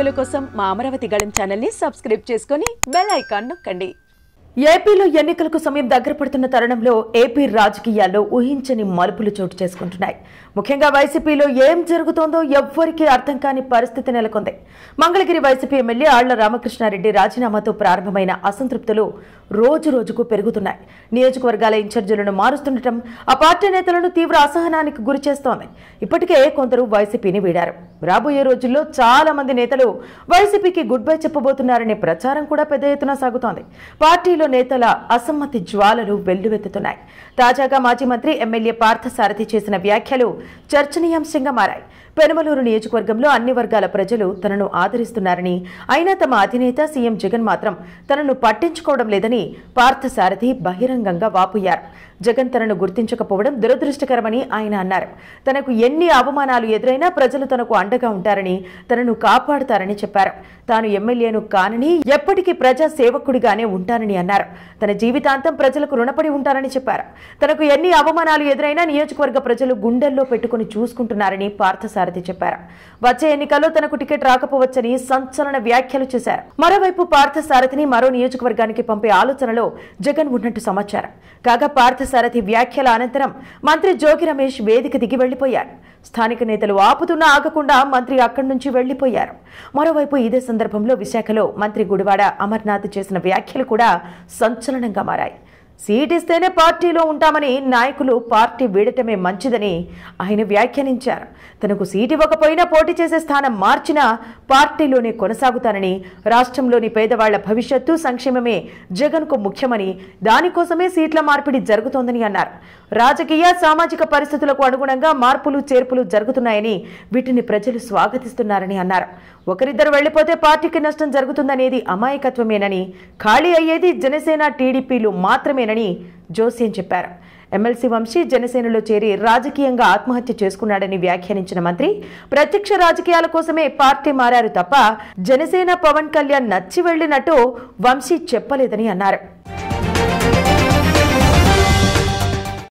వీడియోల కోసం మా అమరావతి గళం ఛానల్ ని సబ్స్క్రైబ్ చేసుకొని బెల్ ఐకాన్ నొక్కండి. ఏపీలో ఎన్నికలకు సమయం దగ్గర పడుతున్న తరుణంలో ఏపీ రాజకీయాల్లో ఊహించని మలుపులు చోటు చేసుకుంటున్నాయి. ముఖ్యంగా వైసీపీలో ఏం జరుగుతోందో ఎవ్వరికీ అర్థం కాని పరిస్థితి నెలకొంది. మంగళగిరి వైసీపీ ఎమ్మెల్యే ఆళ్ల రామకృష్ణారెడ్డి రాజీనామాతో ప్రారంభమైన అసంతృప్తులు రోజు రోజుకు పెరుగుతున్నాయి. నియోజకవర్గాల ఇన్ఛార్జీలను మారుస్తుండటం ఆ పార్టీ నేతలను తీవ్ర అసహనానికి గురిచేస్తోంది. ఇప్పటికే కొందరు వైసీపీని వీడారు. రాబోయే రోజుల్లో చాలా మంది నేతలు వైసీపీకి గుడ్ బై చెప్పబోతున్నారనే ప్రచారం కూడా పెద్ద ఎత్తున సాగుతోంది. పార్టీలో నేతల అసమ్మతి జ్వాలలు వెల్లువెత్తుతున్నాయి. తాజాగా మాజీ మంత్రి ఎమ్మెల్యే పార్థసారథి చేసిన వ్యాఖ్యలు చర్చనీయాంశంగా మారాయి. పెనమలూరు నియోజకవర్గంలో అన్ని వర్గాల ప్రజలు తనను ఆదరిస్తున్నారని, అయినా తమ అధినేత సీఎం జగన్ మాత్రం తనను పట్టించుకోవడం లేదని పార్థసారథి బహిరంగంగా వాపోయారు. జగన్ తనను గుర్తించకపోవడం దురదృష్టకరమని ఆయన అన్నారు. తనకు ఎన్ని అవమానాలు ఎదురైనా ప్రజలు తనకు అండగా ఉంటారని, తనను కాపాడుతారని చెప్పారు. తాను ఎమ్మెల్యేను కానని, ఎప్పటికీ ప్రజా సేవకుడిగానే ఉంటానని అన్నారు. తన జీవితాంతం ప్రజలకు రుణపడి ఉంటారని చెప్పారు. తనకు ఎన్ని అవమానాలు ఎదురైనా నియోజకవర్గ ప్రజలు గుండెల్లో పెట్టుకుని చూసుకుంటున్నారని పార్థసారథి చెప్పారు. వచ్చే ఎన్నికల్లో తనకు టికెట్ రాకపోవచ్చని సంచలన వ్యాఖ్యలు చేశారు. మరోవైపు పార్థసారథిని మరో నియోజకవర్గానికి పంపే ఆలోచనలో జగన్ ఉన్నట్టు సమాచారం. కాగా పార్థసారథి వ్యాఖ్యల అనంతరం మంత్రి జోగి రమేష్ వేదిక దిగి వెళ్లిపోయారు. స్థానిక నేతలు ఆపుతున్నా ఆగకుండా మంత్రి అక్కడి నుంచి వెళ్లిపోయారు. మరోవైపు ఇదే సందర్భంలో విశాఖలో మంత్రి గుడివాడ అమర్నాథ్ చేసిన వ్యాఖ్యలు కూడా సంచలనంగా మారాయి. సీట్ ఇస్తేనే పార్టీలో ఉంటామని నాయకులు పార్టీ వీడటమే మంచిదని ఆయన వ్యాఖ్యానించారు. తనకు సీట్ ఇవ్వకపోయినా పోటీ చేసే స్థానం మార్చినా పార్టీలోనే కొనసాగుతానని, రాష్ట్రంలోని పేదవాళ్ల భవిష్యత్తు సంక్షేమమే జగన్కు ముఖ్యమని, దానికోసమే సీట్ల మార్పిడి జరుగుతోందని అన్నారు. రాజకీయ సామాజిక పరిస్థితులకు అనుగుణంగా మార్పులు చేర్పులు జరుగుతున్నాయని, వీటిని ప్రజలు స్వాగతిస్తున్నారని అన్నారు. ఒకరిద్దరు వెళ్లిపోతే పార్టీకి నష్టం జరుగుతుందనేది అమాయకత్వమేనని, ఖాళీ అయ్యేది జనసేన టీడీపీలు మాత్రమేనని జోస్యం చెప్పారు. ఎమ్మెల్సీ వంశీ జనసేనలో చేరి రాజకీయంగా ఆత్మహత్య చేసుకున్నాడని వ్యాఖ్యానించిన మంత్రి ప్రత్యక్ష రాజకీయాల కోసమే పార్టీ మారారు తప్ప జనసేన పవన్ కళ్యాణ్ నచ్చి వెళ్లినట్టు వంశీ చెప్పలేదని అన్నారు.